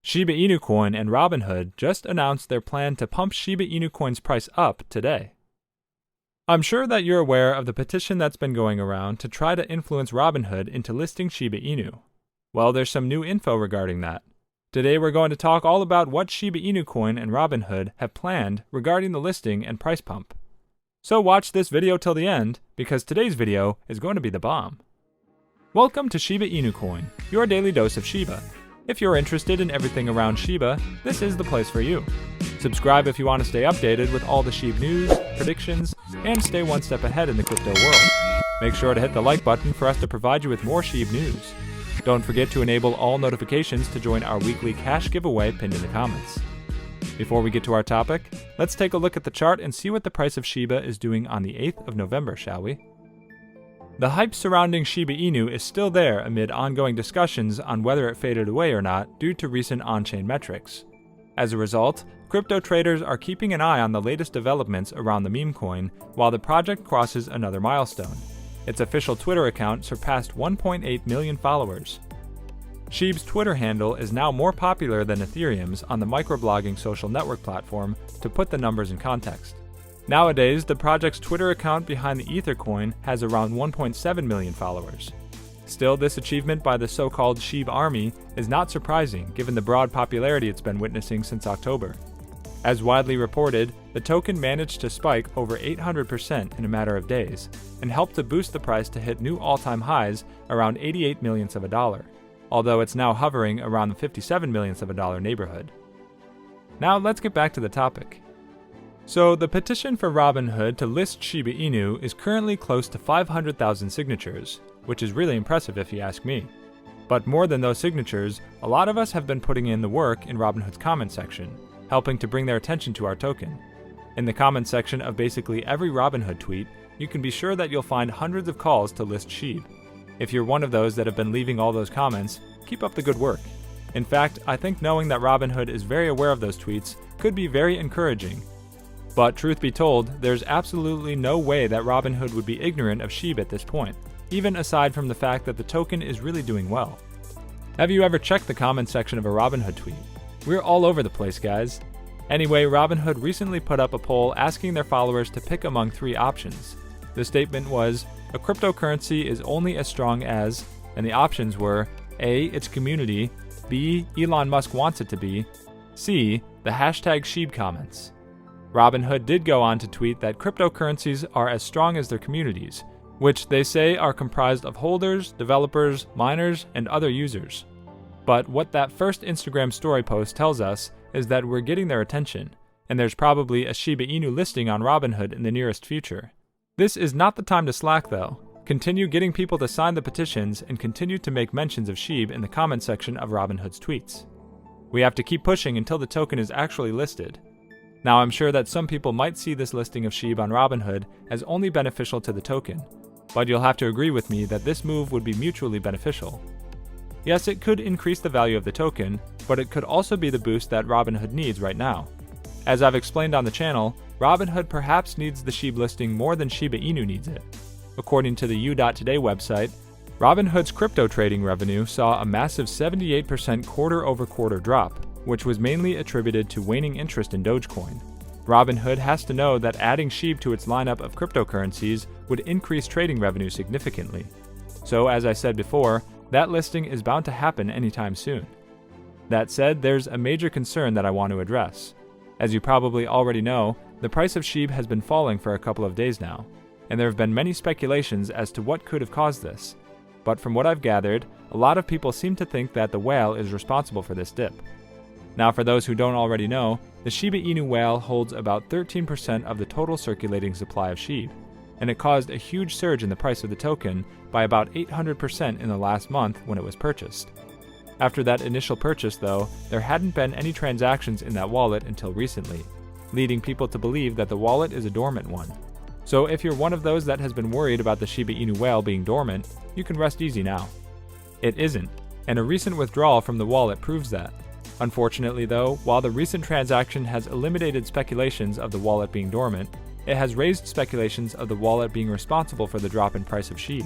Shiba Inu Coin and Robinhood just announced their plan to pump Shiba Inu Coin's price up today. I'm sure that you're aware of the petition that's been going around to try to influence Robinhood into listing Shiba Inu. Well, there's some new info regarding that. Today we're going to talk all about what Shiba Inu Coin and Robinhood have planned regarding the listing and price pump. So watch this video till the end, because today's video is going to be the bomb. Welcome to Shiba Inu Coin, your daily dose of Shiba. If you're interested in everything around Shiba, this is the place for you. Subscribe if you want to stay updated with all the Shib news, predictions, and stay one step ahead in the crypto world. Make sure to hit the like button for us to provide you with more Shib news. Don't forget to enable all notifications to join our weekly cash giveaway pinned in the comments. Before we get to our topic, let's take a look at the chart and see what the price of Shiba is doing on the 8th of November, shall we? The hype surrounding Shiba Inu is still there amid ongoing discussions on whether it faded away or not due to recent on-chain metrics. As a result, crypto traders are keeping an eye on the latest developments around the meme coin while the project crosses another milestone. Its official Twitter account surpassed 1.8 million followers. Shib's Twitter handle is now more popular than Ethereum's on the microblogging social network platform, to put the numbers in context. Nowadays, the project's Twitter account behind the Ether coin has around 1.7 million followers. Still, this achievement by the so-called Shib Army is not surprising given the broad popularity it's been witnessing since October. As widely reported, the token managed to spike over 800% in a matter of days, and helped to boost the price to hit new all-time highs around 88 millionths of a dollar, although it's now hovering around the 57 millionths of a dollar neighborhood. Now let's get back to the topic. So, the petition for Robinhood to list Shiba Inu is currently close to 500,000 signatures, which is really impressive if you ask me. But more than those signatures, a lot of us have been putting in the work in Robinhood's comment section, helping to bring their attention to our token. In the comment section of basically every Robinhood tweet, you can be sure that you'll find hundreds of calls to list Shib. If you're one of those that have been leaving all those comments, keep up the good work. In fact, I think knowing that Robinhood is very aware of those tweets could be very encouraging. But truth be told, there's absolutely no way that Robinhood would be ignorant of Shib at this point, even aside from the fact that the token is really doing well. Have you ever checked the comment section of a Robinhood tweet? We're all over the place, guys. Anyway, Robinhood recently put up a poll asking their followers to pick among three options. The statement was, a cryptocurrency is only as strong as, and the options were A, its community, B, Elon Musk wants it to be, C, the hashtag Shib comments. Robinhood did go on to tweet that cryptocurrencies are as strong as their communities, which they say are comprised of holders, developers, miners, and other users. But what that first Instagram story post tells us is that we're getting their attention, and there's probably a Shiba Inu listing on Robinhood in the nearest future. This is not the time to slack though. Continue getting people to sign the petitions and continue to make mentions of Shib in the comment section of Robinhood's tweets. We have to keep pushing until the token is actually listed. Now, I'm sure that some people might see this listing of Shib on Robinhood as only beneficial to the token, but you'll have to agree with me that this move would be mutually beneficial. Yes, it could increase the value of the token, but it could also be the boost that Robinhood needs right now. As I've explained on the channel, Robinhood perhaps needs the Shib listing more than Shiba Inu needs it. According to the U.Today website, Robinhood's crypto trading revenue saw a massive 78% quarter-over-quarter drop, which was mainly attributed to waning interest in Dogecoin. Robinhood has to know that adding Shib to its lineup of cryptocurrencies would increase trading revenue significantly. So, as I said before, that listing is bound to happen anytime soon. That said, there's a major concern that I want to address. As you probably already know, the price of Shib has been falling for a couple of days now, and there have been many speculations as to what could have caused this. But from what I've gathered, a lot of people seem to think that the whale is responsible for this dip. Now, for those who don't already know, the Shiba Inu whale holds about 13% of the total circulating supply of Shib, and it caused a huge surge in the price of the token by about 800% in the last month when it was purchased. After that initial purchase, though, there hadn't been any transactions in that wallet until recently, leading people to believe that the wallet is a dormant one. So if you're one of those that has been worried about the Shiba Inu whale being dormant, you can rest easy now. It isn't, and a recent withdrawal from the wallet proves that. Unfortunately though, while the recent transaction has eliminated speculations of the wallet being dormant, it has raised speculations of the wallet being responsible for the drop in price of Shib.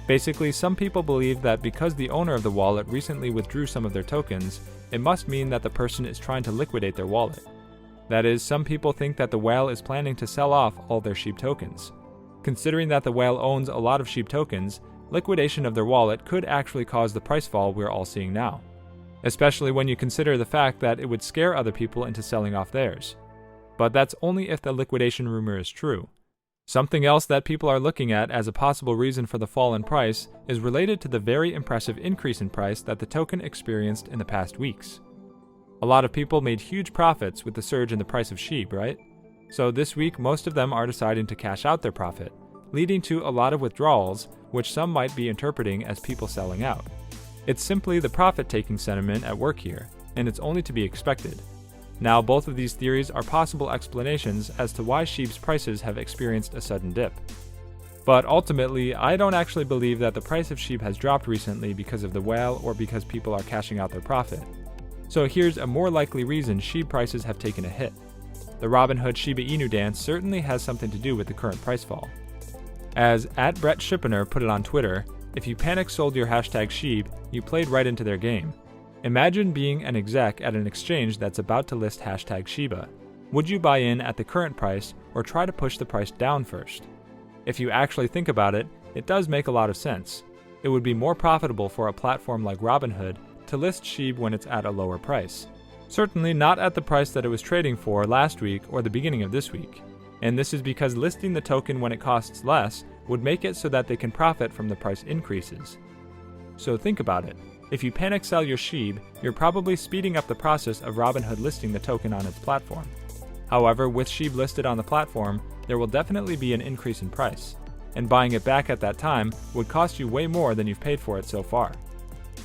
Basically, some people believe that because the owner of the wallet recently withdrew some of their tokens, it must mean that the person is trying to liquidate their wallet. That is, some people think that the whale is planning to sell off all their SHIB tokens. Considering that the whale owns a lot of SHIB tokens, liquidation of their wallet could actually cause the price fall we're all seeing now, especially when you consider the fact that it would scare other people into selling off theirs. But that's only if the liquidation rumor is true. Something else that people are looking at as a possible reason for the fall in price is related to the very impressive increase in price that the token experienced in the past weeks. A lot of people made huge profits with the surge in the price of SHIB, right? So this week, most of them are deciding to cash out their profit, leading to a lot of withdrawals, which some might be interpreting as people selling out. It's simply the profit-taking sentiment at work here, and it's only to be expected. Now, both of these theories are possible explanations as to why SHIB's prices have experienced a sudden dip. But ultimately, I don't actually believe that the price of SHIB has dropped recently because of the whale or because people are cashing out their profit. So here's a more likely reason SHIB prices have taken a hit. The Robinhood Shiba Inu dance certainly has something to do with the current price fall. As @BrettShipiner put it on Twitter, if you panic sold your hashtag SHIB, you played right into their game. Imagine being an exec at an exchange that's about to list hashtag Shiba. Would you buy in at the current price or try to push the price down first? If you actually think about it, it does make a lot of sense. It would be more profitable for a platform like Robinhood to list SHIB when it's at a lower price. Certainly not at the price that it was trading for last week or the beginning of this week. And this is because listing the token when it costs less would make it so that they can profit from the price increases. So think about it. If you panic sell your SHIB, you're probably speeding up the process of Robinhood listing the token on its platform. However, with SHIB listed on the platform, there will definitely be an increase in price, and buying it back at that time would cost you way more than you've paid for it so far.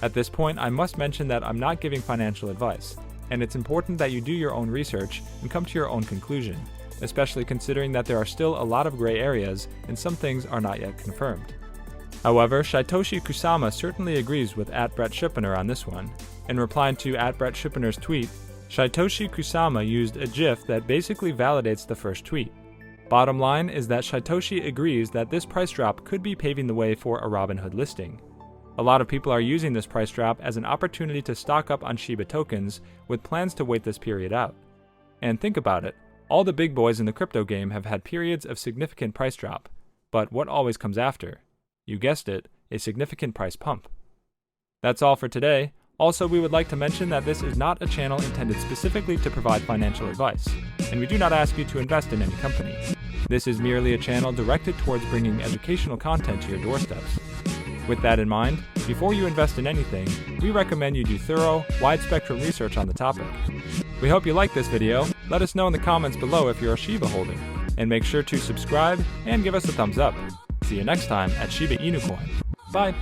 At this point, I must mention that I'm not giving financial advice, and it's important that you do your own research and come to your own conclusion, especially considering that there are still a lot of gray areas and some things are not yet confirmed. However, Shytoshi Kusama certainly agrees with @BrettShipiner on this one. In replying to @BrettShipiner's tweet, Shytoshi Kusama used a GIF that basically validates the first tweet. Bottom line is that Shytoshi agrees that this price drop could be paving the way for a Robinhood listing. A lot of people are using this price drop as an opportunity to stock up on Shiba tokens with plans to wait this period out. And think about it, all the big boys in the crypto game have had periods of significant price drop, but what always comes after? You guessed it, a significant price pump. That's all for today. Also, we would like to mention that this is not a channel intended specifically to provide financial advice, and we do not ask you to invest in any company. This is merely a channel directed towards bringing educational content to your doorsteps. With that in mind, before you invest in anything, we recommend you do thorough, wide-spectrum research on the topic. We hope you like this video. Let us know in the comments below if you're a Shiba holder, and make sure to subscribe and give us a thumbs up. See you next time at Shiba Inu Coin. Bye!